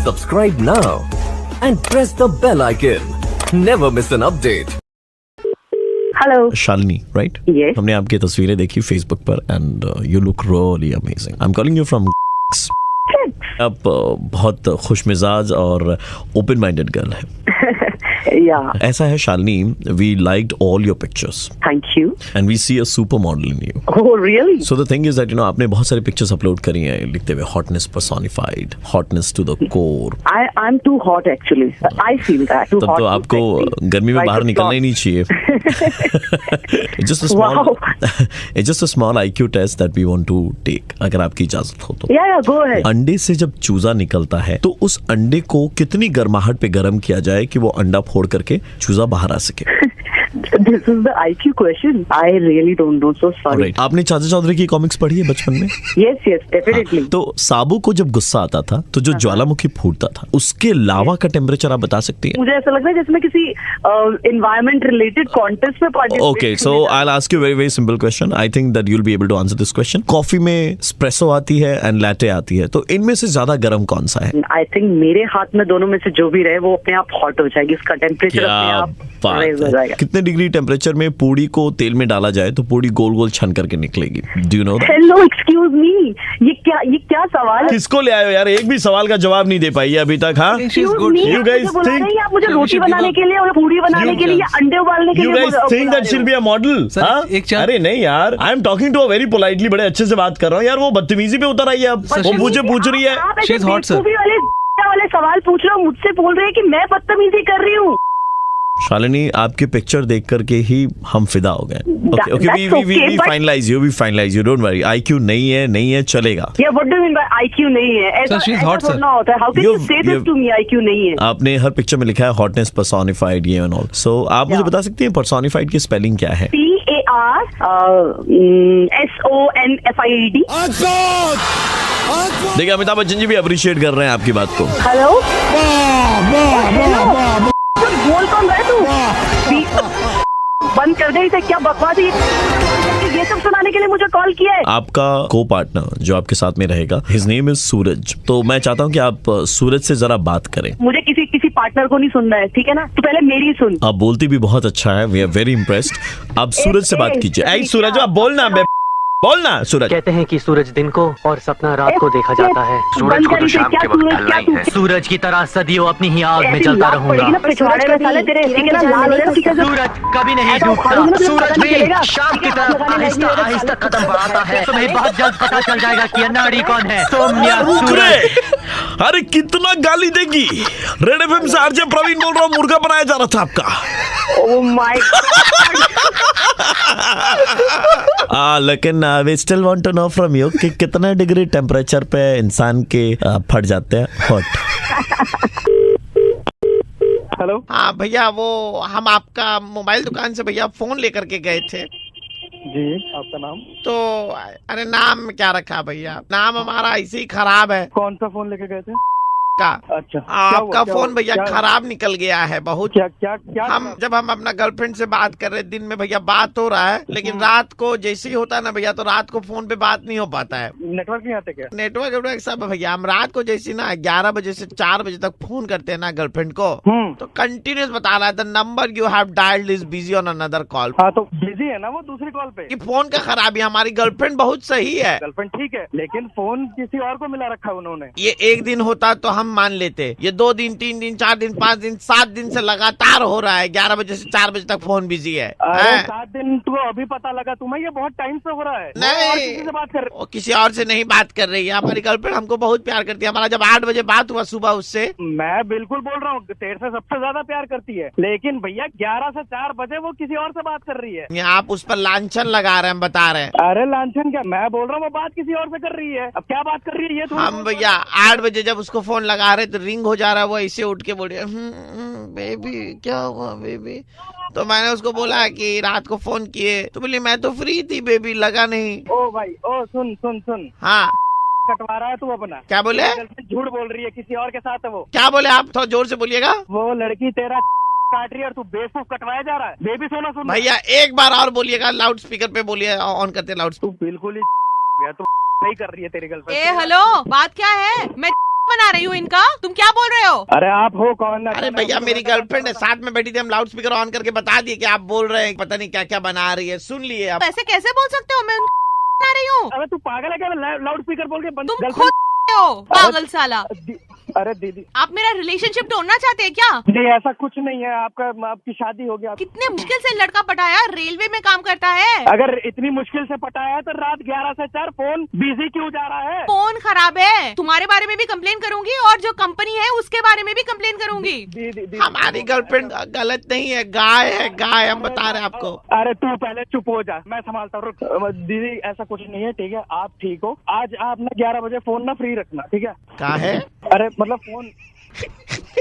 Subscribe now and press the bell icon. Never miss an update. Hello Shalini, right? Yes. हमने आपकी तस्वीरें देखी Facebook पर and you look really amazing. I am calling you from. आप बहुत खुशमिजाज और open minded girl है। या ऐसा है Shalini, we liked all your pictures thank you. And we see a super model in you. Oh really? So the thing is that आपने बहुत सारी पिक्चर्स अपलोड करी हैं लिखते हुए hotness personified, hotness to the core. I am too hot actually, I feel that. तब तो आपको गर्मी में बाहर निकलना ही नहीं चाहिए। Just a small IQ test that we want to take, अगर आपकी इजाजत हो तो। या गो अहेड। अंडे से जब चूजा निकलता है तो उस अंडे को कितनी गर्माहट पे गर्म किया जाए कि वो अंडा फोड़ करके चूजा बाहर आ सके? This is the IQ question. I really don't know. So sorry. Alright. आपने चाचा चौधरी की कॉमिक्स पढ़ी है बचपन में? Yes, yes, definitely. तो साबू को जब गुस्सा आता था तो जो ज्वालामुखी फूटता था उसके लावा का टेम्परेचर आप बता सकती हैं? मुझे ऐसा लगता है जैसे मैं किसी environment related contest में participate Okay, so I'll ask you a very very simple question. I think that you'll be able to answer this question. Coffee में espresso आती है एंड latte आती है, तो इनमें से ज्यादा गर्म कौन सा है? I think मेरे हाथ में दोनों में से जो भी रहे वो अपने आप हॉट हो जाएगी, इसका टेम्परेचर अपने आप raise हो जाएगा। कितने डिग्री टेम्परेचर में पूड़ी को तेल में डाला जाए तो पूड़ी गोल गोल छन करके निकलेगी? Do you know that? Hello excuse me, ये क्या सवाल है? किसको ले आए हो यार? एक भी सवाल का जवाब नहीं दे पाई है अभी तक। हाँ, You guys think आप मुझे रोटी बनाने के लिए और पूरी बनाने के लिए या अंडे उबालने के लिए? You guys think that she'll be a model? हाँ? अरे नहीं यार, I am talking to her very politely, बड़े अच्छे से बात कर रहा हूँ यार। वो बदतमीजी पे उतर आई है अब, वो मुझे पूछ रही है। She's hot, sir. वाले सवाल पूछ रहे हो, मुझसे बोल रहे हैं कि मैं बदतमीजी कर रही हूँ। शालिनी, आपकी पिक्चर देख करके ही हम फिदा हो गए। Okay, we finalize you, don't worry. IQ नहीं है, चलेगा। Yeah, what do you mean by IQ नहीं है? ऐसा थोड़ा होता है। How can you say this to me? IQ नहीं है। आपने हर पिक्चर में लिखा है हॉटनेस पर्सोनिफाइड, ये एंड ऑल। सो आप मुझे बता सकती हैं पर्सोनिफाइड की स्पेलिंग क्या है? PARSONFIED। देखिए अमिताभ बच्चन जी भी अप्रिशिएट कर रहे हैं आपकी बात को। हेलो, बोल कौन रहा है तू? बंद कर दे इसे, क्या बकवास है ये सब सुनाने के लिए मुझे कॉल किया है? आपका को पार्टनर जो आपके साथ में रहेगा, हिज नेम इज सूरज। तो मैं चाहता हूँ कि आप सूरज से जरा बात करें। मुझे किसी पार्टनर को नहीं सुनना है, ठीक है ना? तो पहले मेरी सुन। आप बोलती भी बहुत अच्छा है, वी आर वेरी इम्प्रेस्ड। आप सूरज से बात कीजिए। ऐ सूरज, आप बोलना, बोलना सूरज। कहते हैं कि सूरज दिन को और सपना रात को देखा जाता है। सूरज को तो शाम के वक्त ढलना ही है। सूरज की तरह सदियों अपनी ही आग में जलता रहूंगा। सूरज कभी नहीं डूबता। सूरज भी शाम की तरफ आहिस्ता आहिस्ता कदम बढ़ाता है। तुम्हें बहुत जल्द पता चल जाएगा कि अनाड़ी कौन है, तुम या सूरज। अरे कितना गाली देगी? रेड FM से आरजे प्रवीण बोल रहा हूँ, मुर्गा बनाया जा रहा था आपका। Oh my God. लेकिन we still want to know from you कि कितने डिग्री टेम्परेचर पे इंसान के फट जाते हैं हॉट? हेलो। हाँ भैया, वो हम आपका मोबाइल दुकान से भैया फोन लेकर के गए थे। जी, आपका नाम? तो अरे नाम क्या रखा भैया? नाम हमारा ऐसे ही खराब है। कौन सा फोन लेके गए थे? का अच्छा, आपका फोन भैया खराब निकल गया है बहुत। क्या जब हम अपना गर्लफ्रेंड से बात कर रहे, दिन में भैया बात हो रहा है, लेकिन रात को जैसे ही होता है ना भैया, तो रात को फोन पे बात नहीं हो पाता है। नेटवर्क नहीं आते क्या? नेटवर्क सब है भैया। हम रात को जैसे ना 11 बजे से 4 बजे तक फोन करते हैं ना गर्लफ्रेंड को, तो कंटिन्यूस बता रहा है the number you have dialled is busy on another call. हाँ, तो बिजी है ना वो दूसरी कॉल पे। फोन का खराबी, हमारी गर्लफ्रेंड बहुत सही है। गर्लफ्रेंड ठीक है, लेकिन फोन किसी और को मिला रखा है उन्होंने। ये एक दिन होता तो हम मान लेते, ये 2 दिन 3 दिन 4 दिन 5 दिन 7 दिन से लगातार हो रहा है। 11 बजे से 4 बजे तक फोन बिजी है। 7 दिन तो अभी पता लगा तुम्हें? ये बहुत टाइम से हो रहा है। नहीं, किसी से बात कर? वो किसी और से नहीं बात कर रही है। हमारी गर्लफ्रेंड हमको बहुत प्यार करती है। हमारा जब 8 बजे बात हुआ सुबह उससे, मैं बिल्कुल बोल रहा हूँ तेरे से सबसे ज्यादा प्यार करती है, लेकिन भैया 11 से 4 बजे वो किसी और से बात कर रही है। आप उस पर लांछन लगा रहे हैं, हम बता रहे हैं। अरे लांछन क्या, मैं बोल रहा हूँ वो बात किसी और से कर रही है। अब क्या बात कर रही है ये? हम भैया 8 बजे जब उसको फोन लगा रहे तो रिंग हो जा रहा है, वो ऐसे उठ के बोल रही है बेबी क्या हुआ बेबी। तो मैंने उसको बोला कि रात को फोन किए, तो बोली मैं तो फ्री थी बेबी, लगा नहीं। ओ भाई, ओ सुन। हाँ, कटवा रहा है तू अपना। क्या बोले? झूठ बोल रही है, किसी और के साथ है वो। क्या बोले आप? थोड़ा जोर से बोलिएगा। वो लड़की तेरा काट रही है और तू बेवकूफ कटवाया जा रहा है। बेबी सोना सुन भैया, एक बार और बोलिएगा, लाउड स्पीकर पे बोलिए, ऑन करते लाउड। तू बिल्कुल ही गया, तू नहीं कर रही है तेरी गर्लफ्रेंड। हेलो, बात क्या है? मैं बना रही हूँ इनका। तुम क्या बोल रहे हो? अरे आप हो कौन? अरे भैया मेरी गर्लफ्रेंड है, साथ में बैठी थी, हम लाउड स्पीकर ऑन करके बता दिए कि आप बोल रहे हैं, पता नहीं क्या क्या बना रही है, सुन लिए आप। ऐसे कैसे बोल सकते हो? मैं बना रही हूँ। अरे तू पागल है क्या? लाउड स्पीकर बोल के तुम खुद हो पागल साला। अरे दीदी, आप मेरा रिलेशनशिप तोड़ना चाहते हैं क्या? नहीं ऐसा कुछ नहीं है। आपकी शादी हो गया। कितने मुश्किल से लड़का पटाया, रेलवे में काम करता है। अगर इतनी मुश्किल से पटाया है तो रात 11 से 4 फोन बिजी क्यों जा रहा है? फोन खराब है। तुम्हारे बारे में भी कंप्लेन करूंगी और जो कंपनी है उसके बारे में भी कंप्लेन करूंगी। दीदी, हमारी गर्लफ्रेंड गलत नहीं है, गाय है, गाय, हम बता रहे हैं आपको। अरे तू पहले चुप हो जा, मैं संभालता हूँ। दीदी ऐसा कुछ नहीं है, ठीक है? आप ठीक हो? आज आप ना 11 बजे फोन ना फ्री रखना, ठीक है? कहा है? अरे मतलब फोन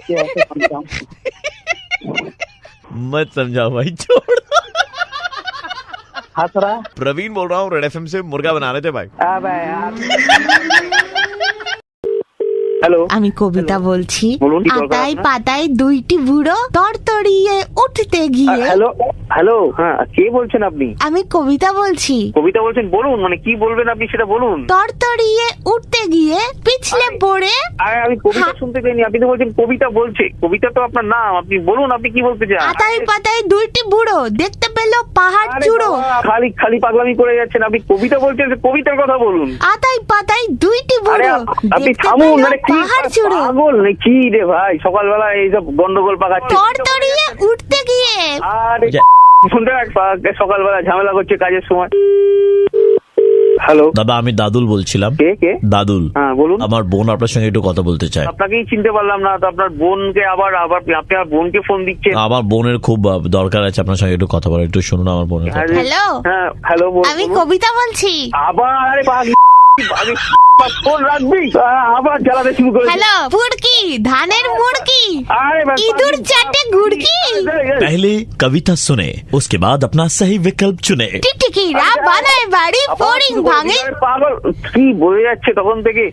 कैसे समझाऊं? मत समझाओ भाई, छोड़। हंस रहा है? प्रवीण बोल रहा हूँ, रेड एफएम से मुर्गा बना रहे थे भाई। अबे यार। হ্যালো, আমি কবিতা বলছি। বলুন, কি দরকার আতায় আপনার? পাতায় দুইটি বুড়ো তরতরিয়ে উঠতে গিয়ে। হ্যালো হ্যালো, হ্যাঁ কে বলছেন আপনি? আমি কবিতা বলছি। কবিতা বলছেন? বলুন, মানে কি বলবেন আপনি সেটা বলুন। তরতরিয়ে উঠতে গিয়ে পিছলে পড়ে। আরে আমি কবিতা শুনতে চাইনি, আপনি তো বলছেন কবিতা বলছে। কবিতা তো আপনার নাম, আপনি বলুন আপনি কি বলতে চান। আতায় পাতায় দুইটি বুড়ো দেখতে পেল পাহাড় আরে চূড়ো। বাবা, খালি খালি পাগলামি করে যাচ্ছেন। আপনি কবিতা বলছেন, কবিতার কথা বলুন। আতায় পাতায় দুইটি আরে বুড়ো আপনি দেখতে থামুন, পেল আরে কি পাহাড় চূড়ো। পাগল নাকি রে ভাই? সকালবেলা এইসব গন্ডগোল পাকাচ্ছে। তরতরিয়ে উঠতে গিয়ে। আরে শুনতে সকালবেলা ঝামেলা করছে কাজের সময়। হ্যালো দাদা, আমি দাদুল বলছিলাম। কে কে? দাদুল। হ্যাঁ বলুন। আমার বোন আপনার সঙ্গে একটু কথা বলতে চায়। আপনাকেই চিনতে পারলাম না তো। আপনার বোনকে আবার আপনি আপনার বোনকে ফোন দিচ্ছেন। আমার বোনের খুব দরকার আছে আপনার সঙ্গে একটু কথা বলা, একটু শুনুন আমার বোনের কথা। হ্যালো, হ্যাঁ হ্যালো, আমি কবিতা বলছি। আবার আরে ফোন রাখবি, আবার জ্বালাতে শুরু করে। হ্যালো, ফুড়কি ধানের মুড়কি আরে ইঁদুর চাটে ঘুড়কি। पहले कविता सुने, उसके बाद अपना सही विकल्प चुने। টিকটিকিরা বানায় বাড়ি, ফড়িং ভাঙে। পাগল কি বলে যাচ্ছে তখন থেকে।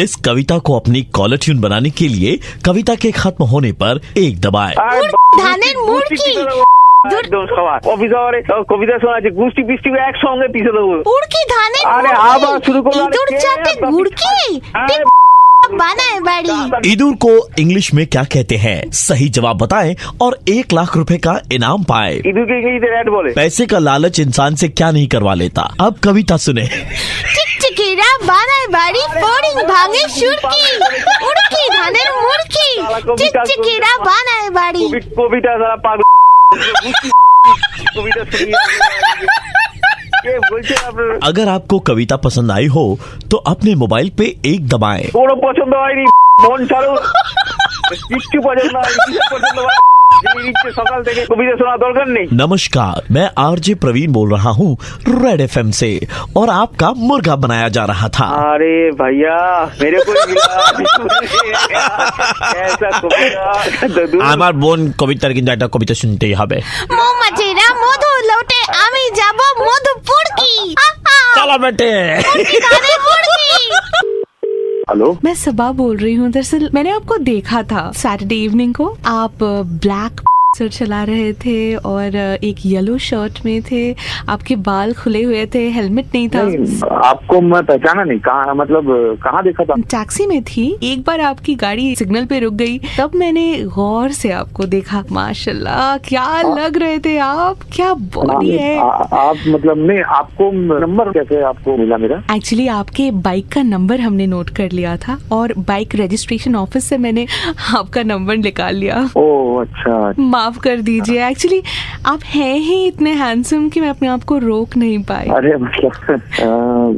इस कविता को अपनी कॉलर ट्यून बनाने के लिए कविता के खत्म होने पर एक दबाए। ধানের মুড়কি অফিস আওয়ারে কবিতা শোনাচ্ছে, গুষ্টি পিষ্টি একসঙ্গে পিছে দেবো। উড়কি ধানের আরে আবার শুরু করলো। ইঁদুর চাটে ঘুড়কি বানায় বাড়ি। ईदुर को इंग्लिश में क्या कहते हैं? सही जवाब बताएं और 1 लाख रुपए का इनाम पाए। ইঁদুরকে ইংরেজিতে র্যাট বলে। पैसे का लालच इंसान से क्या नहीं करवा लेता। अब कविता सुने। টিকটিকিরা বানায় বাড়ি, ফড়িং ভাঙে সুরকি। উড়কি ধানের মুড়কি টিকটিকিরা বানায় বাড়ি। কবিতা সারা পাগল কবিতা শুনিয়ে কে বলছে আপনার? अगर आपको कविता पसंद आई हो तो अपने मोबाइल पे 1 दबाएं। কোনো পছন্দ হয়নি, মন ছাড়ো। কিচ্ছু পছন্দ হয়নি, কিছু পছন্দ হয় সকাল থেকে কবিতা শোনা দরকার নেই। नमस्कार, मैं आरजे प्रवीण बोल रहा हूँ रेड एफएम से, और आपका मुर्गा बनाया जा रहा था। अरे भैया मेरे को ऐसा कविता আমার বোন কবিতার কিন্তু একটা কবিতা শুনতেই হবে। মৌমাছিরা মধু লোটে, আমি যাব মধুপুরকি। চলো বেটে। हेलो, मैं सबा बोल रही हूँ। दरअसल मैंने आपको देखा था सैटरडे इवनिंग को। आप ब्लैक सर चला रहे थे और एक येलो शर्ट में थे। आपके बाल खुले हुए थे, हेलमेट नहीं था। आपको मैं पहचाना नहीं। कहाँ मतलब कहाँ देखा था? टैक्सी में थी। एक बार आपकी गाड़ी सिग्नल पे रुक गई, तब मैंने गौर से आपको देखा। माशाल्लाह क्या लग रहे थे आप, क्या बॉडी है। आप मतलब नहीं, आपको नंबर कैसे आपको मिला मेरा? एक्चुअली आपके बाइक का नंबर हमने नोट कर लिया था और बाइक रजिस्ट्रेशन ऑफिस से मैंने आपका नंबर निकाल लिया। ओह अच्छा। माफ कर दीजिए, एक्चुअली आप हैं ही इतने हैंडसम कि मैं अपने आप को रोक नहीं पाई। अरे मतलब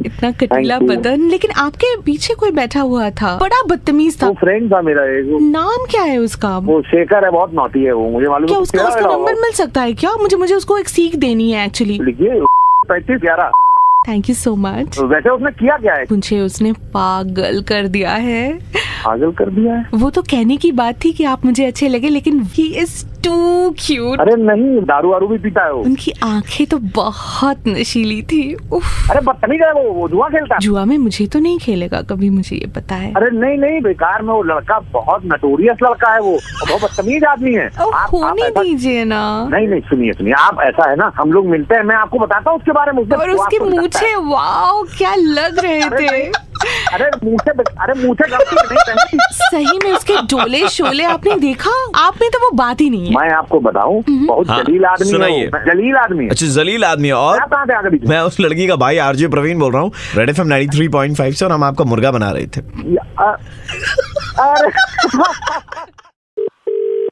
इतना कटीला बदन, लेकिन आपके पीछे कोई बैठा हुआ था, बड़ा बदतमीज था। वो फ्रेंड था मेरा एक। नाम क्या है उसका? वो शेखर है, बहुत नॉटी है वो, मुझे मालूम। क्या उसका नंबर मिल सकता है क्या? मुझे उसको एक सीख देनी है एक्चुअली। लिखिए 3511। Thank you so much. वैसे उसने किया क्या है? मुझे उसने पागल कर दिया है। पागल कर दिया है? वो तो कहने की बात थी कि आप मुझे अच्छे लगे, लेकिन ही इज टू क्यूट। अरे नहीं, दारू वारू भी पीता है वो। उनकी आंखें तो बहुत नशीली थी। उफ। अरे बदतमीज है वो जुआ खेलता है। जुआ में मुझे तो नहीं खेलेगा कभी, मुझे ये पता है। अरे नहीं नहीं, बेकार में वो लड़का बहुत नटोरियस लड़का है, वो बहुत बदतमीज आदमी है। होने दीजिए ना। नहीं नहीं, सुनिए आप, ऐसा है ना, हम लोग मिलते हैं, मैं आपको बताता हूँ उसके बारे में। और उसके मूछे, वाओ क्या लग रहे थे। अरे मूछे गलती नहीं पहनी। सही में उसके डोले शोले आपने देखा? आप में तो वो बात ही नहीं है। मैं आपको बताऊं, बहुत हाँ, जलील आदमी है सुनाइए। वो, जलील आदमी है। अच्छा जलील आदमी है। और आप कहाँ थे आगे बीच में? मैं उस लड़की का भाई आरजे प्रवीण बोल रहा हूँ, रेड एफएम 93.5 से, और हम आपका मुर्गा बना रहे थे।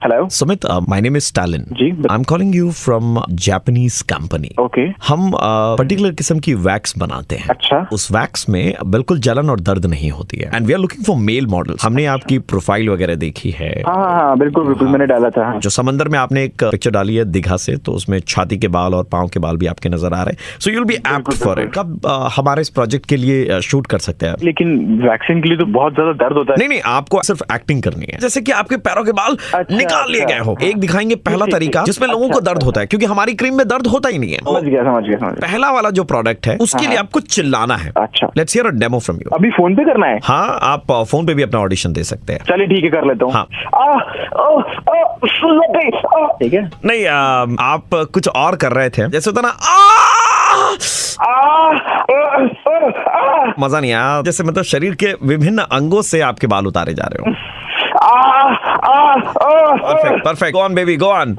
अरे hello Sumit, my name is Stalin ji. I am calling you from Japanese company. Okay. हम पर्टिकुलर किस्म की वैक्स बनाते हैं। अच्छा। उस वैक्स में बिल्कुल जलन और दर्द नहीं होती है। And we are looking for male model. हमने आपकी प्रोफाइल वगैरह देखी है। हाँ बिल्कुल बिल्कुल, मैंने डाला था। जो समंदर में आपने एक पिक्चर डाली है दीघा से, तो उसमें छाती के बाल और पाँव के बाल भी आपके नजर आ रहे हैं। So you will be apt for it. कब हमारे इस प्रोजेक्ट के लिए शूट कर सकते हैं? लेकिन वैक्सीन के लिए तो बहुत ज्यादा दर्द होता नहीं, आपको सिर्फ एक्टिंग करनी है, जैसे कि आपके पैरों के बाल निकाल लिए गए हो। एक दिखाएंगे पहला तरीका जिसमें लोगों को दर्द होता है, क्योंकि हमारी क्रीम में दर्द होता ही नहीं है। समझ गया। पहला वाला जो प्रोडक्ट है उसके लिए आपको चिल्लाना है। अच्छा। Let's hear a demo from you. अभी फोन पे करना है? हाँ, आप फोन पे भी अपना ऑडिशन दे सकते हैं। चलिए ठीक है, कर लेता हूँ। हाँ। ठीक है। नहीं, आप कुछ और कर रहे थे, जैसे होता ना मजा नहीं आया, जैसे मतलब शरीर के विभिन्न अंगों से आपके बाल उतारे जा रहे हो। Perfect, go on baby, go on.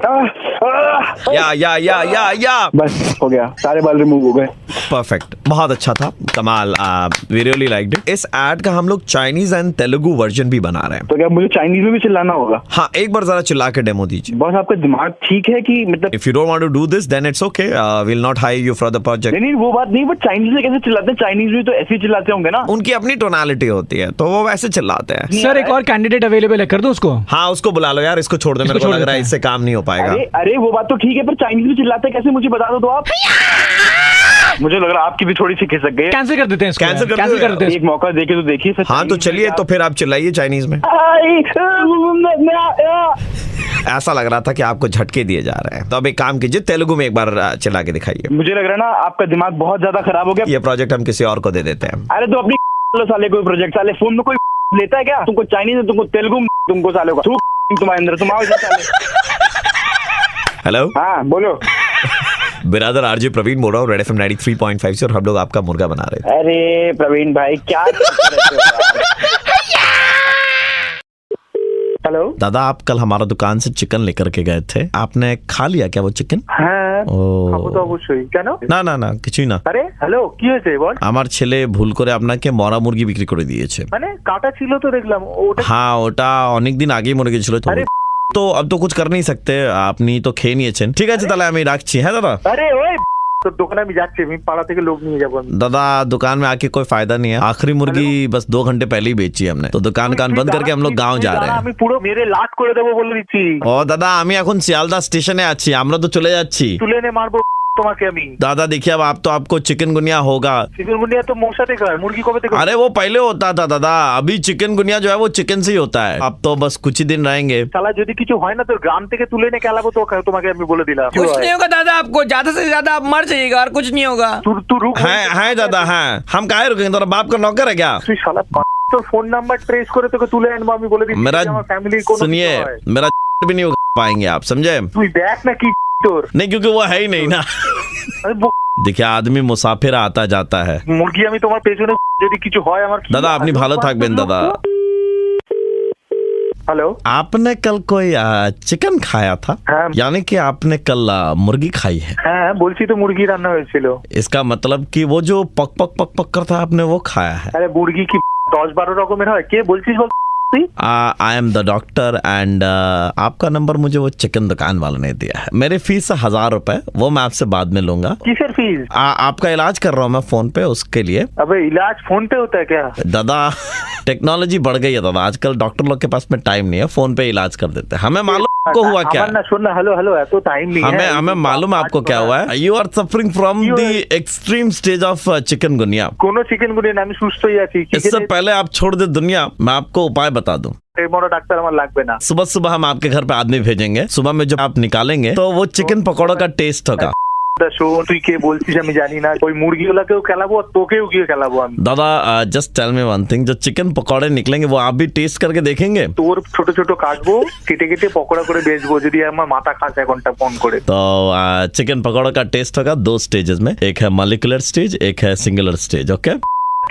या बस हो गया, सारे बाल रिमूव हो गए। परफेक्ट, बहुत अच्छा था, कमाल। We really liked it. इस एड का हम लोग चाइनीज एंड तेलुगु वर्जन भी बना रहे हैं। तो क्या मुझे चाइनीज में भी चिल्लाना होगा? हाँ, एक बार जरा चिल्ला के डेमो दीजिए। बस आपका दिमाग ठीक है कि मतलब? If you don't want to do this then it's okay, we will not hire you for the project. नहीं वो बात नहीं, बट चाइनीज में कैसे चिल्लाते हैं? चाइनीज में तो ऐसे ही चिल्लाते होंगे ना। उनकी अपनी टोनालिटी होती है, तो वो वैसे चिल्लाते हैं। सर एक और कैंडिडेट अवेलेबल है, कर दो उसको। हाँ, उसको बुला लो यार, इसको छोड़ दो, मेरे को लग रहा है इससे काम नहीं हो पाएगा। अरे वो बात तो ठीक है, पर चाइनीज में चिल्लाते कैसे, मुझे बता दो तो आप। मुझे लग रहा है आपकी भी थोड़ी सी खिसक गई। कैंसिल कर देते हैं इसको, कैंसिल कर देते हैं। एक मौका देके तो देखिए। हाँ तो चलिए, तो फिर आप चिल्लाइए चाइनीज में। ऐसा लग रहा था कि आपको झटके दिए जा रहे हैं, तो अब एक काम कीजिए, तेलुगु में एक बार चिल्ला के दिखाइए। मुझे लग रहा है ना आपका दिमाग बहुत ज्यादा खराब हो गया। ये प्रोजेक्ट हम किसी और को दे देते हैं। अरे तो अपनी साले कोई प्रोजेक्ट, साले फोन में कोई लेता है क्या? तुमको चाइनीज, तुमको तेलुगु, तुमको साले को तुम्हारे अंदर, तुम आओ हेलो, हाँ बोलो। बिरादर आरजे प्रवीण बोल रहा हूँ, रेड एफएम 93.5 से, और हम लोग आपका मुर्गा बना रहे थे। अरे प्रवीण भाई क्या हेलो दादा, आप कल हमारा दुकान से चिकन लेकर के गए थे, आपने खा लिया क्या वो चिकन? হ্যাঁ ও খাবো তো অবশ্যই। কেন? না না না, কিছুই না। আরে হ্যালো, কি হয়েছে বল? আমার ছেলে ভুল করে আপনাকে মরা মুরগি বিক্রি করে দিয়েছে। মানে কাটা ছিল তো দেখলাম ওটা। হ্যাঁ, ওটা অনেক দিন আগেই মরে গেছিল। তো अब तो कुछ कर नहीं सकते, আপনি তো খেয়ে নিয়েছেন। ঠিক আছে, তাহলে আমি রাখছি। হ্যাঁ দাদা। আরে ওই तो দোকানে আমি যাচ্ছি, আমি পাড়া থেকে লোক নিয়ে যাবো। दादा, दुकान में आके कोई फायदा नहीं है। आखिरी मुर्गी बस 2 घंटे पहले ही बेची है हमने, तो दुकान बंद करके हम लोग गाँव जा रहे हैं। আমি পুরো মেরে লাট করে দেবো বলে দিচ্ছি। ও দাদা, আমি এখন শিয়ালদা স্টেশনে আছি, আমরা তো চলে যাচ্ছি। তুলে নে মারবো তোমাকে আমি। दादा देखिए, अब आप तो आपको चिकनगुनिया होगा। चिकनगुनिया तो मौसा থেকে হয়, মুরগি কবে থেকে? अरे वो पहले होता था दादा, अभी चिकनगुनिया जो है वो चिकन से ही होता है। अब तो बस कुछ ही दिन रहेंगे। শালা যদি কিছু হয় না তো গ্রাম থেকে তুলে নে খেলাবো তো, তোমাকে আমি বলে দিলাম। कुछ नहीं होगा दादा, आपको ज्यादा से ज्यादा आप मर जाइएगा और कुछ नहीं होगा। तू रुक। है दादा, है। हम काहे रुकेंगे, तेरा बाप का नौकर है क्या? তুই শালা তোর ফোন নাম্বার ট্রেস করে তোকে তুলে আনবো আমি বলে দিচ্ছি। मेरा আমার ফ্যামিলি কোনো सुनिए, मेरा भी नहीं पाएंगे आप, समझे? তুই দেখ না কি তোর। नहीं, क्योंकि वो है ही नहीं ना। देखिए, आदमी मुसाफिर आता जाता है। মুরগি আমি তোমার পেছনে, যদি কিছু হয় আমার। दादा अपनी ভালো থাকবেন दादा। हेलो, आपने कल कोई चिकन खाया था? हाँ। यानी कि आपने कल मुर्गी खाई है? হ্যাঁ বলছি তো মুরগি রান্না হয়েছিল। इसका मतलब कि वो जो पक पक पक पक करता है, आपने वो खाया है? আরে মুরগি কি 10-12 রকমের হয়? কে বলছিস বল? I am the doctor and आपका नंबर मुझे वो चिकन दुकान वाले ने दिया है। मेरी फीस 1000 रुपए, वो मैं आपसे बाद में लूंगा। Kisser fees? आपका इलाज कर रहा हूँ मैं फोन पे, उसके लिए। अबे इलाज फोन पे होता है क्या? दादा टेक्नोलॉजी बढ़ गई है दादा, आजकल डॉक्टर लोग के पास में टाइम नहीं है, फोन पे इलाज कर देते हैं। हमें मालूम को हुआ क्या? আমার না শোন না হ্যালো হ্যালো এত টাইম নেই हमें मालूम है आपको क्या हुआ है. You are suffering from the extreme stage of chikungunya. কোনো চিকেনগুনিয়া না, আমি সুস্থই আছি। इससे पहले आप छोड़ दे दुनिया, मैं आपको उपाय बता दूं. বড় ডাক্তার আমার লাগবে না। सुबह सुबह हम आपके घर पे आदमी भेजेंगे. सुबह में जब आप निकालेंगे तो वो चिकन पकौड़ों का टेस्ट होगा. শোন, তুই কে বলছিস আমি জানি না, ওই মুরগিগুলাকেও খেলাবো আর তোকেও গিয়ে খেলাবো আমি। दादा just tell me one thing, जो चिकन पकौड़े निकलेंगे वो आप भी टेस्ट करके देखेंगे? তোর ছোট ছোট কাটবো, কেটে কেটে পকোড়া করে বেচবো যদি আমার মাথা খাস এখনটা ফোন করে। तो चिकन पकौड़ा का टेस्ट होगा 2 स्टेजेस में. एक है मॉलिक्यूलर स्टेज, एक है सिंगुलर स्टेज. ओके,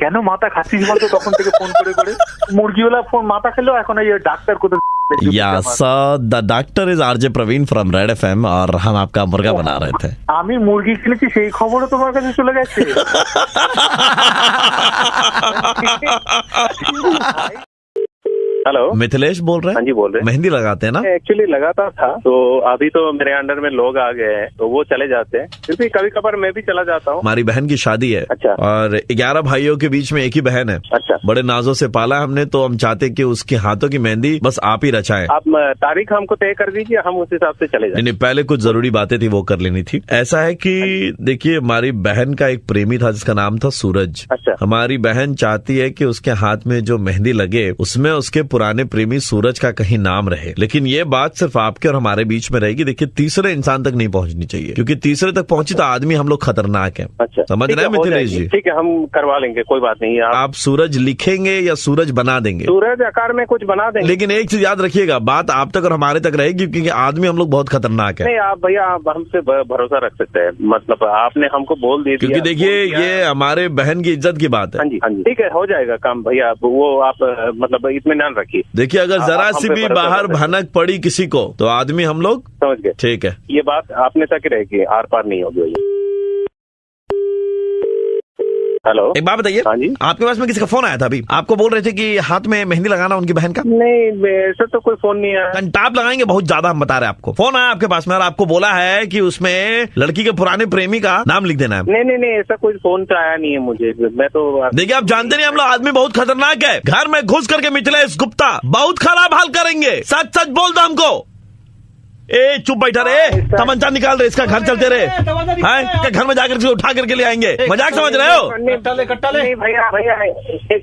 কেন মাথা খাচ্ছিস বলতো তখন থেকে ফোন করে করে? মুরগিওয়ালা ফোন মাথা খেলো, এখন এই ডাক্তার কোথায়? Yes, the doctor is RJ Praveen from Red FM और हम आपका मुर्गा बना रहे थे. আমি মুরগি কিনেছি সেই খবরও তোমার কাছে চলে গেছে? हेलो, मिथिलेश बोल रहे हैं? हाँ जी बोल रहे हैं। मेहंदी लगाते हैं ना? एक्चुअली लगाता था, तो अभी तो मेरे अंडर में लोग आ गए हैं तो वो चले जाते हैं, फिर भी कभी कभार मैं भी चला जाता हूँ। हमारी बहन की शादी है. अच्छा। और 11 भाइयों के बीच में एक ही बहन है. अच्छा। बड़े नाजों से पाला हमने, तो हम चाहते कि उसके हाथों की मेहंदी बस आप ही रचाएं. आप तारीख हमको तय कर दीजिए, हम उस हिसाब से चले जाएं। नहीं, पहले कुछ जरूरी बातें थी वो कर लेनी थी. ऐसा है कि देखिए, हमारी बहन का एक प्रेमी था जिसका नाम था सूरज. अच्छा। हमारी बहन चाहती है कि उसके हाथ में जो मेहंदी लगे उसमें उसके पुराने प्रेमी सूरज का कहीं नाम रहे. लेकिन ये बात सिर्फ आपके और हमारे बीच में रहेगी. देखिए, तीसरे इंसान तक नहीं पहुंचनी चाहिए, क्योंकि तीसरे तक पहुंची तो आदमी हम लोग खतरनाक है. अच्छा, समझ रहे हैं मिथिलेश जी? ठीक है, हम करवा लेंगे, कोई बात नहीं। आप सूरज लिखेंगे या सूरज बना देंगे? सूरज आकार में कुछ बना देंगे। लेकिन एक चीज याद रखिएगा, बात आप तक और हमारे तक रहेगी, क्योंकि आदमी हम लोग बहुत खतरनाक है. नहीं, आप भैया आप हमसे भरोसा रख सकते हैं, मतलब आपने हमको बोल दिया। क्योंकि देखिए, ये हमारे बहन की इज्जत की बात है. हाँ जी, हाँ जी, ठीक है, हो जाएगा काम भैया। वो आप मतलब इत्मीनान रखिए। देखिए, अगर जरा सी भी बाहर भनक पड़ी किसी को तो आदमी हम लोग समझ गए। ठीक है, ये बात आपने तक रहेगी, आर पार नहीं होगी। हेलो, एक बात बताइए। हाँ जी, आपके पास में किसी का फोन आया था अभी? आपको बोल रहे थे कि हाथ में मेहंदी लगाना उनकी बहन का? नहीं, ऐसा तो कोई फोन नहीं आया। कंटाप लगाएंगे बहुत ज्यादा, हम बता रहे हैं आपको. फोन आया आपके पास में और आपको बोला है कि उसमें लड़की के पुराने प्रेमी का नाम लिख देना है. नहीं, ऐसा कोई फोन तो आया नहीं है मुझे। मैं तो देखिए, आप जानते नहीं, हम लोग आदमी बहुत खतरनाक है. घर में घुस करके मिथिलेश गुप्ता बहुत खराब हाल करेंगे. सच सच बोल दो हमको. ए चुप बैठा रे, तमंचा निकाल रहे, इसका घर चलते रहे हैं, घर में जाकर के उठा करके ले आएंगे. मजाक समझ रहे हो? नहीं भैया,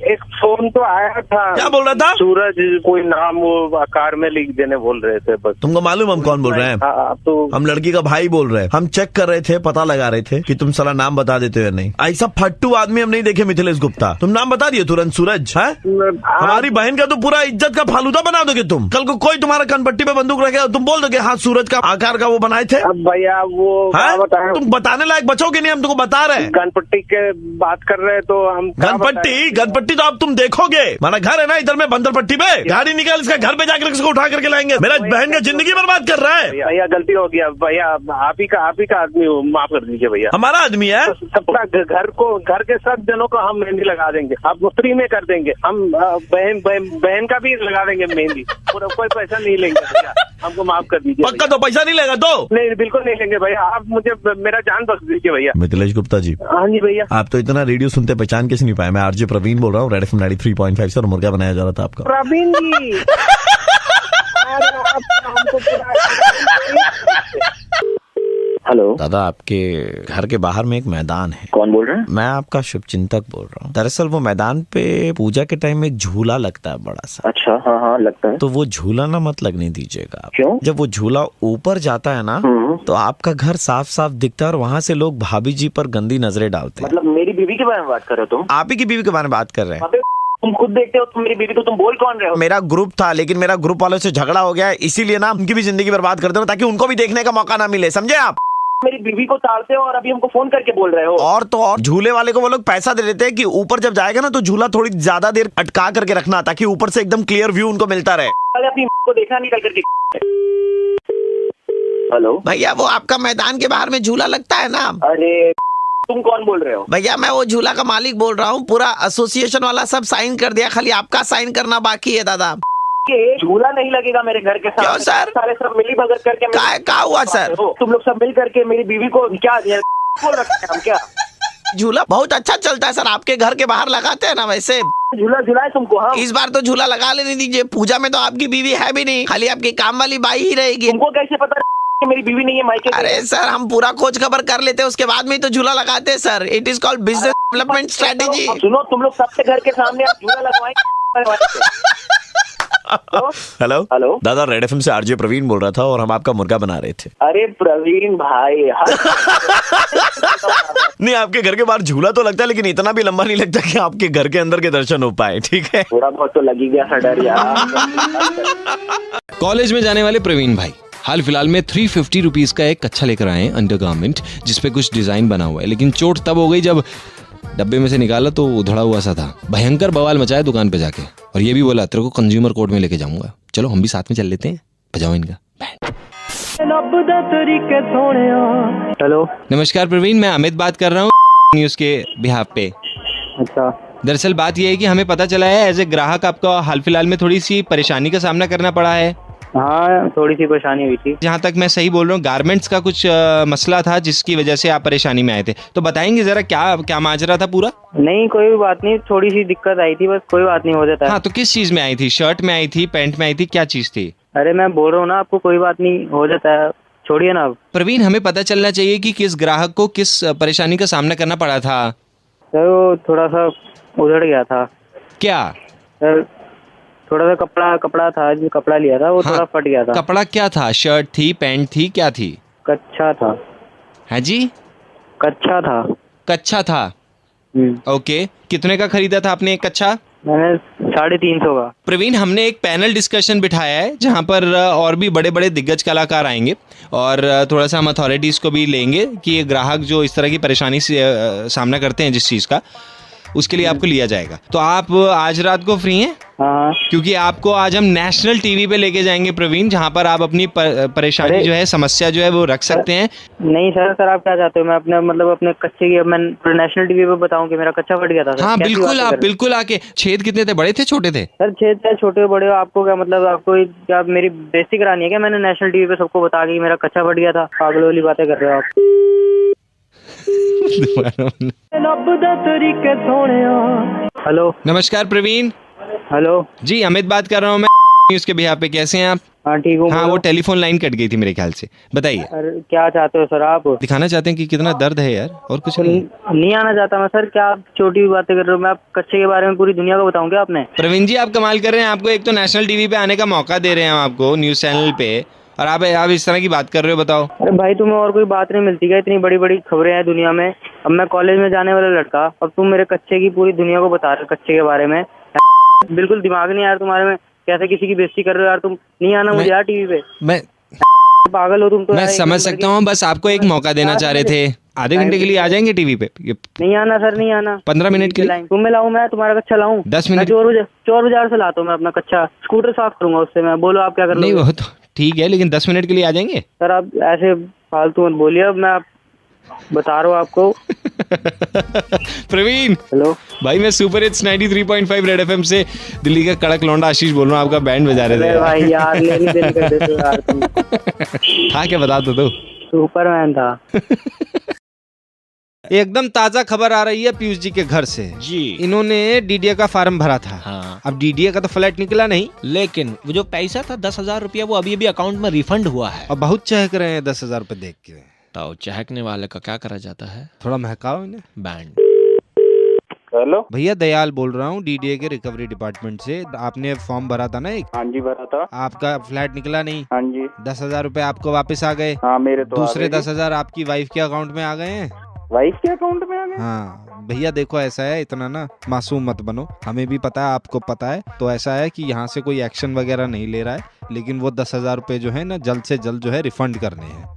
एक फोन तो आया था। क्या बोल रहा था? सूरज कोई नाम वो आकार में लिख देने बोल रहे थे बस. तुमको मालूम हम कौन बोल रहे हैं? तो हम लड़की का भाई बोल रहे हैं. हम चेक कर रहे थे, पता लगा रहे थे कि तुम साला नाम बता देते हो नहीं. ऐसा फट्टू आदमी हम नहीं देखे मिथिलेश गुप्ता. तुम नाम बता दिए तुरंत सूरज है. हमारी बहन का तो पूरा इज्जत का फालूदा बना दोगे तुम. कल को कोई तुम्हारा कनपट्टी पे बंदूक रखे तुम बोल दोगे हाँ सूरज का आकार का वो बनाए थे. अब भैया वो तुम बताने लायक बचोगे नहीं, हम तुमको बता रहे हैं. गणपट्टी के बात कर रहे हैं तो हम गणपट्टी तो अब तुम देखोगे. हमारा घर है ना इधर में बंदरपट्टी पे, गाड़ी निकाल इसका घर पे जाकर इसको उठा करके लाएंगे. मेरा बहन का जिंदगी बर्बाद कर रहा है. भैया गलती हो गया भैया, आप ही का आदमी हो, माफ कर दीजिए भैया. हमारा आदमी है. सबका घर के सब जनों को हम मेहंदी लगा देंगे, आप फ्री में कर देंगे. हम बहन का भी लगा देंगे मेहंदी, पूरा कोई पैसा नहीं लेंगे भैया. हमको माफ कर दीजिए. पक्का तो पैसा नहीं लेगा तो? नहीं, बिल्कुल नहीं लेंगे भैया. आप मुझे मेरा जान बख्श दीजिए भैया. मिथिलेश गुप्ता जी. हाँ जी भैया. आप तो इतना रेडियो सुनते पहचान कैसे नहीं पाए? मैं आरजे प्रवीण बोल रहा हूँ, रेड एफएम 93.5 से, और मुर्गा बनाया जा रहा था आपका. प्रवीण जी हेलो दादा, आपके घर के बाहर में एक मैदान है. कौन बोल रहे हैं? मैं आपका शुभचिंतक बोल रहा हूँ. दरअसल वो मैदान पे पूजा के टाइम एक झूला लगता है बड़ा सा. अच्छा, हाँ लगता है. तो वो झूला ना मत लगने दीजिएगा आप. क्यों? जब वो झूला ऊपर जाता है ना तो आपका घर साफ साफ दिखता है और वहाँ से लोग भाभी जी पर गंदी नजरें डालते हैं. मतलब मेरी बीवी के बारे में बात कर रहे हो तुम? आप ही की बीवी के बारे में बात कर रहे हैं. तुम खुद देखते हो, तुम मेरी बीवी को तुम बोल कौन रहे हो? मेरा ग्रुप था, लेकिन मेरा ग्रुप वालों से झगड़ा हो गया है, इसीलिए ना उनकी भी जिंदगी बर्बाद कर दो ताकि उनको भी देखने का मौका ना मिले. समझे आप? मेरी बीवी को ताड़ते हो और अभी हमको फोन करके बोल रहे हो. और तो और झूले वाले को वो लोग पैसा दे देते हैं कि ऊपर जब जाएगा ना तो झूला थोड़ी ज्यादा देर अटका करके रखना ताकि ऊपर से एकदम क्लियर व्यू उनको मिलता रहे. अपनी को देखा निकल करके. हेलो भैया, वो आपका मैदान के बाहर में झूला लगता है ना? अरे तुम कौन बोल रहे हो? भैया, मैं वो झूला का मालिक बोल रहा हूँ. पूरा एसोसिएशन वाला सब साइन कर दिया, खाली आपका साइन करना बाकी है दादा. झूला नहीं लगेगा मेरे घर के साथ. क्यों सर? सारे सब मिली भगत करके क्या हुआ सर? तुम लोग सब मिल करके मेरी बीवी को क्या बोल रखे हैं हम क्या? झूला बहुत अच्छा चलता है सर, आपके घर के बाहर लगाते हैं ना वैसे। झूला झुलाए तुमको? हाँ, इस बार तो झूला लगा लेने दीजिए, पूजा में तो आपकी बीवी है भी नहीं, खाली आपकी काम वाली बाई ही रहेगी। तुमको कैसे पता कि मेरी बीवी नहीं है मायके? अरे सर हम पूरा खोज खबर कर लेते हैं, उसके बाद में ही तो झूला लगाते हैं sir. It is called business development strategy. सुनो, तुम लोग सबके घर के सामने आप झूला लगवाएंगे? हेलो हेलो दादा, रेड एफएम से आरजे प्रवीण बोल रहा था और हम आपका मुर्गा बना रहे थे। अरे प्रवीण भाई, नहीं, आपके घर के बाहर झूला तो लगता है लेकिन इतना भी लंबा नहीं लगता कि आपके घर के अंदर के दर्शन हो पाए, ठीक है? थोड़ा बहुत तो लगी गया था डर यार। कॉलेज में जाने वाले प्रवीण भाई हाल फिलहाल में 350 रुपीज का एक कच्छा लेकर आए अंडरगारमेंट जिसपे कुछ डिजाइन बना हुआ है, लेकिन चोट तब हो गई जब डब्बे में से निकाला तो उधड़ा हुआ सा था। भयंकर बवाल मचाया दुकान पे जाके, और ये भी बोला तेरे को कंज्यूमर कोर्ट में लेके जाऊंगा। चलो हम भी साथ में चल लेते हैं, बजाओ इनका। हेलो नमस्कार प्रवीण, मैं अमित बात कर रहा हूँ न्यूज के बिहाफ पे। अच्छा, दरअसल बात यह है कि हमें पता चला है एज ए ग्राहक आपको हाल फिलहाल में थोड़ी सी परेशानी का सामना करना पड़ा है। हाँ थोड़ी सी परेशानी हुई थी। जहाँ तक मैं सही बोल रहा हूँ, गारमेंट्स का कुछ मसला था जिसकी वजह से आप परेशानी में आए थे, तो बताएंगे जरा क्या क्या माजरा था पूरा? नहीं कोई बात नहीं, थोड़ी सी दिक्कत आई थी बस, कोई बात नहीं, हो जाता है। हाँ तो किस चीज में आई थी? शर्ट में आई थी, पैंट में आई थी, क्या चीज थी? अरे मैं बोल रहा हूँ ना आपको, कोई बात नहीं, हो जाता है, छोड़िए ना। प्रवीण हमें पता चलना चाहिए कि किस ग्राहक को किस परेशानी का सामना करना पड़ा था। सर वो थोड़ा सा उधड़ गया था। क्या? सर थोड़ा सा कपड़ा था, जो कपड़ा लिया था वो थोड़ा फट गया था। कपड़ा क्या था? शर्ट थी, पैंट थी, क्या थी? कच्छा था। है जी? कच्छा था। कच्छा था, ओके। कितने का खरीदा था आपने एक कच्छा? मैंने 350 का। प्रवीण हमने एक पैनल डिस्कशन बिठाया है जहां पर और भी बड़े बड़े दिग्गज कलाकार आएंगे और थोड़ा सा हम अथॉरिटीज़ को भी लेंगे कि ये ग्राहक जो इस तरह की परेशानी से सामना करते हैं जिस चीज़ का, उसके लिए आपको लिया जाएगा। तो आप आज रात को फ्री हैं? हाँ। क्योंकि आपको आज हम नेशनल टीवी पे लेके जाएंगे प्रवीण, जहाँ पर आप अपनी परेशानी जो है, समस्या जो है वो रख सकते हैं। नहीं सर आप क्या चाहते हो? मैं अपने कच्चे की मैं नेशनल टीवी पे बताऊं कि मेरा कच्चा फट गया था? हाँ बिल्कुल, आप बिल्कुल आके। छेद कितने थे, बड़े थे छोटे थे? सर छेद थे छोटे बड़े। आपको क्या मतलब, आपको क्या मेरी बेइज्जती करानी है क्या? मैंने नेशनल टीवी पे सबको बता के मेरा कच्चा फट गया था? पागल वाली बातें कर रहे हो आप। हेलो नमस्कार प्रवीण। हेलो जी अमित बात कर रहा हूँ मैं न्यूज के बिहाफ पे। कैसे हैं आप? हाँ ठीक हूँ। हाँ वो टेलीफोन लाइन कट गई थी मेरे ख्याल से। बताइए क्या चाहते हो सर आप? दिखाना चाहते हैं कि कितना दर्द है यार, और कुछ नहीं आना चाहता मैं सर। क्या आप छोटी बातें कर रहे हो? मैं आप कच्चे के बारे में पूरी दुनिया को बताऊं क्या आपने? प्रवीण जी आप कमाल कर रहे हैं। आपको एक तो नेशनल टीवी पे आने का मौका दे रहे हैं हम आपको, न्यूज चैनल पे, और आप इस तरह की बात कर रहे हो। बताओ। अरे भाई तुम्हें और कोई बात नहीं मिलती क्या? इतनी बड़ी बड़ी खबरें हैं दुनिया में। अब मैं कॉलेज में जाने वाला लड़का, अब तुम मेरे कच्चे की पूरी दुनिया को बता रहे हो कच्चे के बारे में। बिल्कुल दिमाग नहीं यार तुम्हारे में, कैसे किसी की बेइज्जती कर रहे हो यार तुम? नहीं आना मुझे यार टीवी पे। मैं पागल हो तुम तो। मैं समझ सकता हूँ, बस आपको एक मौका देना चाह रहे थे। आधे घंटे के लिए आ जाएंगे टीवी पे? नहीं आना सर, नहीं आना। 15 मिनट के लिए तुम्हें लाऊं मैं? तुम्हारा कच्चा लाऊं? 10 मिनट। चोर बाजार से लाता हूँ मैं अपना कच्चा। स्कूटर साफ करूंगा उससे मैं। बोलो आप क्या कर रहे हो? नहीं वो तो ठीक है, लेकिन 10 मिनट के लिए आ जाएंगे? सर आप ऐसे फालतू मत बोलिए, अब मैं बता रहा हूँ आपको। प्रवीण हेलो भाई, मैं सुपर हिट्स 93.5 रेड एफएम से दिल्ली का कड़क लौंडा आशीष बोल रहा हूँ। आपका बैंड बजा रहे थे भाई यार, लेनी देनी कर देते हो यार तुम। हाँ क्या बता दो? सुपरमैन था। एकदम ताजा खबर आ रही है पीयूष जी के घर से जी। इन्होंने डीडीए का फार्म भरा था। हाँ। अब डीडीए का तो फ्लैट निकला नहीं, लेकिन वो जो पैसा था 10,000 रुपया, वो अभी अकाउंट में रिफंड हुआ है। और बहुत चहक रहे हैं 10,000 रुपए देख के। तो चहकने वाले का क्या करा जाता है? थोड़ा महकाओ इन्हें। बैंड। हेलो भैया दयाल बोल रहा हूँ डीडीए के रिकवरी डिपार्टमेंट से। आपने फॉर्म भरा था ना एक? हाँ जी भरा था। आपका फ्लैट निकला नहीं? हाँ जी। 10,000 रुपए आपको वापस आ गए? हाँ मेरे तो दूसरे 10,000 आपकी वाइफ के अकाउंट में आ गए हैं। वाइफ के अकाउंट में आ गए? हाँ भैया देखो, ऐसा है, इतना ना मासूम मत बनो। हमें भी पता है, आपको पता है। तो ऐसा है कि यहाँ से कोई एक्शन वगैरह नहीं ले रहा है, लेकिन वो 10,000 रुपए जो है ना जल्द से जल्द जो है रिफंड करने हैं।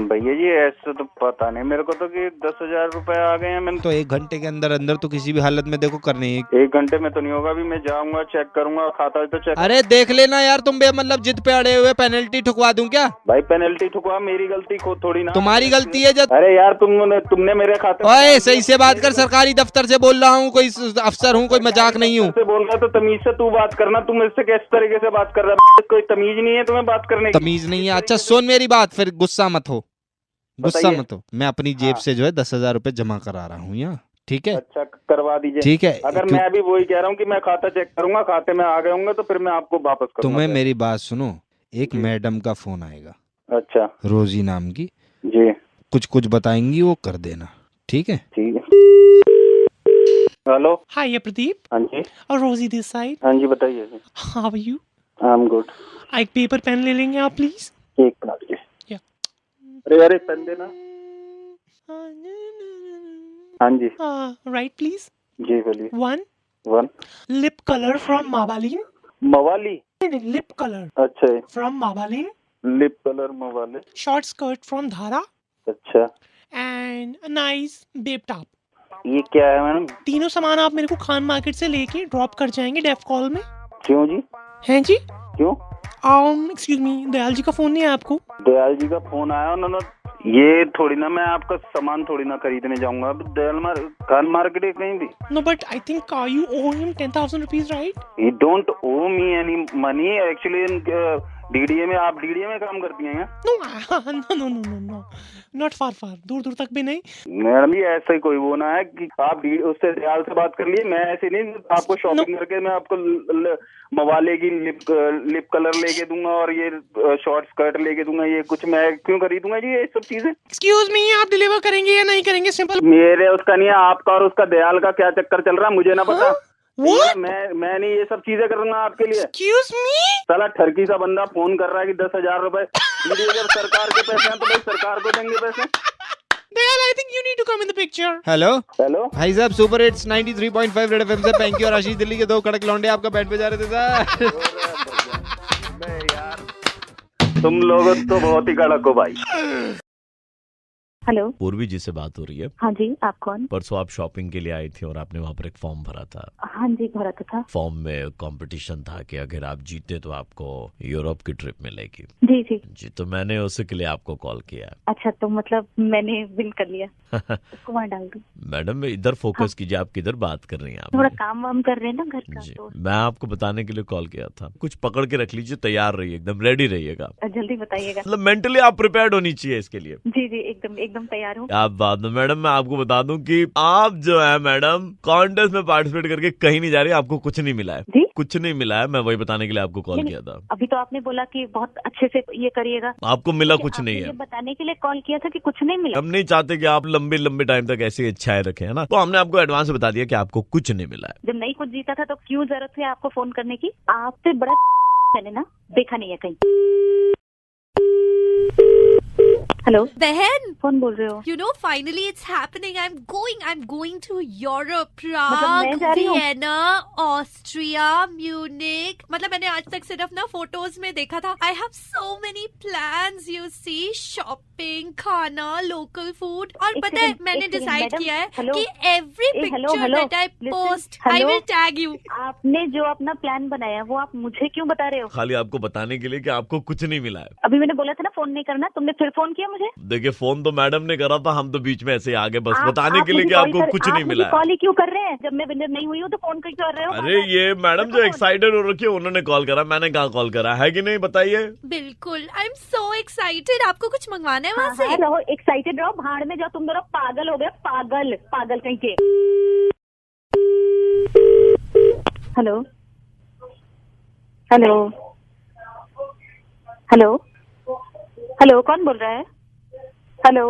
भैया जी ऐसा तो पता नहीं मेरे को तो कि 10,000 रुपए आ गए हैं। मैंने तो 1 घंटे के अंदर अंदर तो किसी भी हालत में देखो करने हैं। 1 घंटे में तो नहीं होगा। अभी मैं जाऊंगा, चेक करूंगा, खाता तो चेक। अरे देख लेना यार, तुम मतलब जिद पे अड़े हुए। पेनल्टी ठुकवा दूं क्या? भाई पेनल्टी ठुकवा, मेरी गलती को थोड़ी ना। तुम्हारी गलती है जब। अरे यार तुमने मेरे खाते। ओए सही से बात कर, सरकारी दफ्तर से बोल रहा हूँ, कोई अफसर हूँ, कोई मजाक नहीं हूँ। बोल रहा तो तमीज से तू बात करना। तुम इससे किस तरीके से बात कर रहा है? कोई तमीज नहीं है तुम्हें बात करने की? तमीज नहीं है? अच्छा सुन मेरी बात, फिर गुस्सा मत हो। गुस्सा बताइए। मत हो, मैं अपनी जेब से जो है 10,000 रुपए जमा करा रहा हूँ यहाँ, ठीक है? अच्छा करवा दीजिए। ठीक है, अगर मैं अभी वही कह रहा हूँ कि मैं खाता चेक करूंगा, खाते में आ गए होंगे तो फिर मैं आपको वापस करूंगा। तुम्हें मेरी बात सुनो, एक मैडम का फोन आएगा, अच्छा रोजी नाम की, जी कुछ कुछ बताएंगी, वो कर देना, ठीक है? ठीक है। हेलो, हाय प्रदीप हाँ जी, और रोजी दिस साइड, हाँ जी बताइए। How are you? I am good. एक पेपर पेन ले लेंगे आप प्लीज? एक मिनट जी। या। अरे पेन देना। हाँ जी राइट प्लीज। जी बोलिए। One lip colour from Maybelline. मवाली? लिप कलर अच्छा फ्रॉम माबालिन। लिप कलर मवाली। शॉर्ट स्कर्ट फ्रॉम धारा अच्छा एंड नाइस बेब टॉप। ये क्या है मैडम? तीनों सामान आप मेरे को खान मार्केट से लेके ड्रॉप कर जाएंगे डेफ कॉल में। क्यों जी? हैं जी? क्यों? एक्सक्यूज मी, दयाल जी का फोन नहीं है आपको? दयाल जी का फोन आया उन्होंने, ये थोड़ी ना मैं आपका सामान थोड़ी ना खरीदने जाऊंगा अब खान मार्केट है कहीं भी। No but I think you owe him 10,000 rupees right? He don't owe me any money actually. DDA में, आप डीडीए में काम करती हैं? नो नॉट फार दूर दूर तक भी नहीं। मैडम जी ऐसा ही कोई वो ना है कि आप उससे दयाल से बात कर लिए, मैं ऐसे नहीं आपको शॉपिंग करके मैं आपको मवाले की लिप कलर लेके दूंगा और ये शॉर्ट स्कर्ट लेके दूंगा, ये कुछ मैं क्यों खरीदूंगा जी ये सब चीजें? एक्सक्यूज मी, आप डिलीवर करेंगे या नहीं करेंगे? सिंपल। मेरे उसका नहीं है, आपका और उसका दयाल का क्या चक्कर चल रहा है मुझे ना पता। What? मैं नहीं ये सब चीजें करूंगा आपके लिए। Excuse me? साला ठरकी सा बंदा फोन कर रहा है कि 10,000 रुपए। अगर सरकार के पैसे हैं तो भाई सरकार को देंगे पैसे। Dayal, I think you need to come in the picture. Hello hello भाई साहब, सुपर हिट्स 93.5 रेड एफएम से पैंकी और आशीष दिल्ली के दो कड़क लौंडे आपका बैठ पे जा रहे थे सर। तुम लोग तो बहुत ही कड़क हो भाई। हेलो, पूर्वी जी से बात हो रही है। हाँ जी, आप कौन? परसों आप शॉपिंग के लिए आई थी और आपने वहाँ पर एक फॉर्म भरा था। हाँ जी, भरा तो था। फॉर्म में कंपटीशन था कि अगर आप जीते तो आपको यूरोप की ट्रिप मिलेगी। जी जी जी, तो मैंने उसी के लिए आपको कॉल किया। अच्छा, तो मतलब मैंने विन कर लिया। उसको वहाँ डाल दूँ? मैडम इधर फोकस कीजिए, आप किधर बात कर रही हैं? थोड़ा आप काम वाम कर रहे हैं ना घर का, जी, तो मैं आपको बताने के लिए कॉल किया था। कुछ पकड़ के रख लीजिए, तैयार रहिए, एकदम रेडी रहिएगा। जल्दी बताइएगा। मतलब मेंटली आप प्रिपेयर्ड होनी चाहिए इसके लिए। जी जी, एकदम एकदम तैयार हूँ। आप बात में मैडम, मैं आपको बता दूं कि आप जो है मैडम कॉन्टेस्ट में पार्टिसिपेट करके कहीं नहीं जा रही, आपको कुछ नहीं मिला है। जी? कुछ नहीं मिला है, मैं वही बताने के लिए आपको कॉल किया था। अभी तो आपने बोला कि बहुत अच्छे से ये करिएगा। आपको मिला लेकिन कुछ नहीं आपने है। ये बताने के लिए कॉल किया था कि कुछ नहीं मिला। हम नहीं चाहते कि आप लंबे लंबे टाइम तक ऐसी इच्छाएं रखें, है ना? तो हमने आपको एडवांस में बता दिया कि आपको कुछ नहीं मिला है। जब नहीं कुछ जीता था तो क्यों जरूरत है आपको फोन करने की? आपसे बड़ा मैंने ना देखा नहीं है कहीं। हेलो बहन, कौन बोल रहे हो? you know finally it's happening. I'm going to Europe, मतलब मैं Prague, जा रही हूँ? Vienna, Austria, Munich. मतलब मैंने आज तक सिर्फ ना फोटोज में देखा था। I have so many plans, you see, shopping, खाना, local food. और एक पता है second, मैंने एक second, डिसाइड मैडम, किया है हेलो, कि every hello, picture hello, that I listen, post, I hello. will tag you. आपने जो अपना प्लान बनाया वो आप मुझे क्यों बता रहे हो? खाली आपको बताने के लिए कि आपको कुछ नहीं मिला है। अभी मैंने बोला था ना फोन नहीं करना, तुमने फिर फोन किया मुझे। देखिए, फोन तो मैडम ने करा था, हम तो बीच में ऐसे ही आगे बस आप- बताने आप के लिए मुझे कि कॉल आपको कर- कुछ आप नहीं मुझे मिला है। कॉल ही क्यों कर रहे हैं? जब मैं विनर नहीं हुई हूँ तो फोन क्यों कर रहे हो? अरे ये मैडम जो एक्साइटेड हो रखी है उन्होंने कॉल करा, मैंने कहाँ कॉल करा है कि नहीं, बताइए। बिल्कुल, आई एम सो एक्साइटेड। आपको कुछ मंगवाना है वहाँ से? हाँ, रहो एक्साइटेड रहो, भाड़ में जाओ, तुम दोनों पागल हो गए, पागल पागल कहीं के। हेलो हेलो हेलो हेलो, कौन बोल रहा है? हेलो,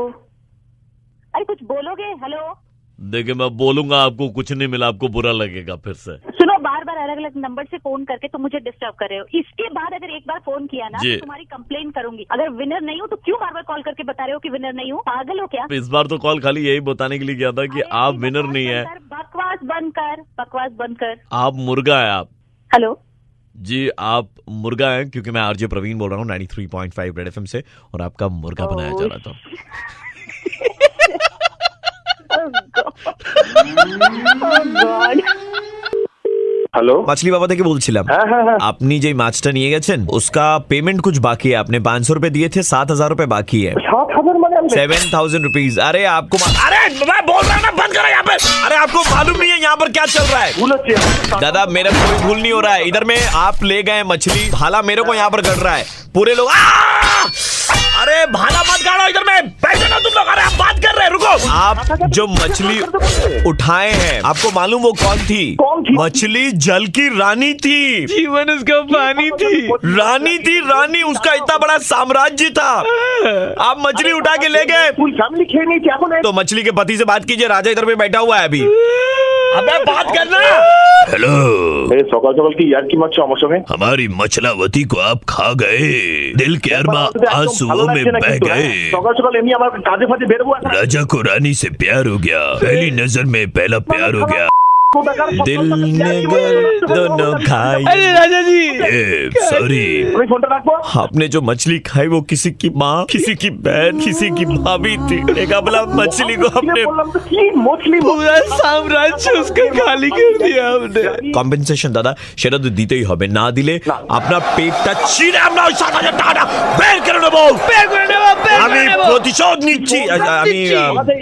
अरे कुछ बोलोगे? हेलो, देखिए मैं बोलूंगा, आपको कुछ नहीं मिला, आपको बुरा लगेगा फिर से। सुनो, बार बार अलग अलग नंबर से फोन करके तुम मुझे डिस्टर्ब कर रहे हो। इसके बाद अगर एक बार फोन किया ना जी। तो तुम्हारी कंप्लेन करूंगी। अगर विनर नहीं हो तो क्यों बार बार कॉल करके बता रहे हो कि विनर नहीं हो? पागल हो क्या? इस बार तो कॉल खाली यही बताने के लिए किया था कि अरे आप अपनी विनर बकवास नहीं है। बंद कर, बकवास बंद कर, बकवास बंद कर। आप मुर्गा है आप। हेलो जी, आप मुर्गा हैं, क्योंकि मैं आरजे प्रवीण बोल रहा हूँ 93.5 रेड एफएम से, और आपका मुर्गा बनाया जा रहा था। गॉड। हेलो, মাছলি বাবা থেকে বলছিলাম। হ্যাঁ হ্যাঁ হ্যাঁ, আপনি যে মাছটা নিয়ে গেছেন उसका पेमेंट कुछ बाकी है, आपने 500 रुपए दिए थे, 7,000 रुपए बाकी है। 7,000 মানে আমি 7,000 रुपीज। अरे आपको अरे मैं बोल रहा हूँ ना, बंद करो यहाँ पे। अरे आपको मालूम नहीं है यहाँ पर क्या चल रहा है? ভুল হচ্ছে। दादा मेरा कोई भूल नहीं हो रहा है, इधर में आप ले गए मछली, भाला मेरे को यहाँ पर गड़ रहा है, पूरे लोग अरे भाला मत गाड़ो इधर में, बैठो ना तुम लोग। अरे आप बात कर रहे हैं, रुको। आप जो मछली उठाए हैं, आपको मालूम वो कौन थी? मछली जल की रानी थी, जीवन उसका पानी थी, रानी थी, रानी। उसका इतना बड़ा साम्राज्य था। आप मछली उठा के ले गए, तो मछली के पति से बात कीजिए, राजा इधर पे बैठा हुआ है अभी। अबे बात करना। हेलो, सकाल सकाल की यार की मत हमारी मछलावती को आप खा गए, दिल के अरमा आंसुओं में बह गए। राजा को रानी से प्यार हो गया, पहली नजर में पहला प्यार हो गया, दिल ने दोनों खाई। अरे राजा जी, सॉरी। आपने जो मछली खाई वो किसी की माँ, किसी की बहन, किसी की भाभी थी। एक अबला मछली को आपने पूरा साम्राज्य उसका खाली कर दिया आपने। কম্পেনসেশন দাদা, সেটা তো দিতেই হবে, না দিলে আপনার পেটটা ছিঁড়ে আমরা ওই 7,000 টাকাটা বের করে নেবো। আমি প্রতিশোধ নিচ্ছি। আমি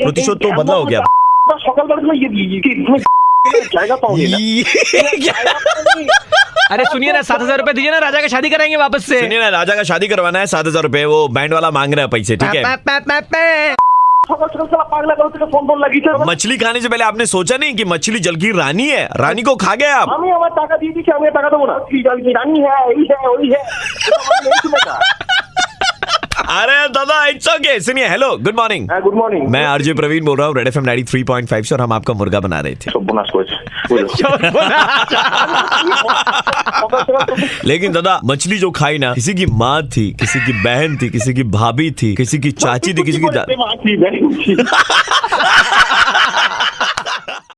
প্রতিশোধ তো বদলা हो गया। अरे सुनिए ना, 7,000 रुपए दीजिए ना, राजा का शादी कराएंगे वापस से। सुनिए ना, राजा का शादी करवाना है, 7,000 रुपए वो बैंड वाला मांग रहा है पैसे, ठीक है? मछली खाने से पहले आपने सोचा नहीं कि मछली जल की रानी है, रानी को खा गए आप। अरे दादा इट्स ओके। सुनिए, hello, good morning. Good morning. मैं आरजे प्रवीण बोल रहा हूँ, रेड एफएम 93.5 से, और हम आपका मुर्गा बना रहे थे। लेकिन दादा मछली जो खाई ना, किसी की माँ थी, किसी की बहन थी, किसी की भाभी थी, किसी की चाची थी, किसी की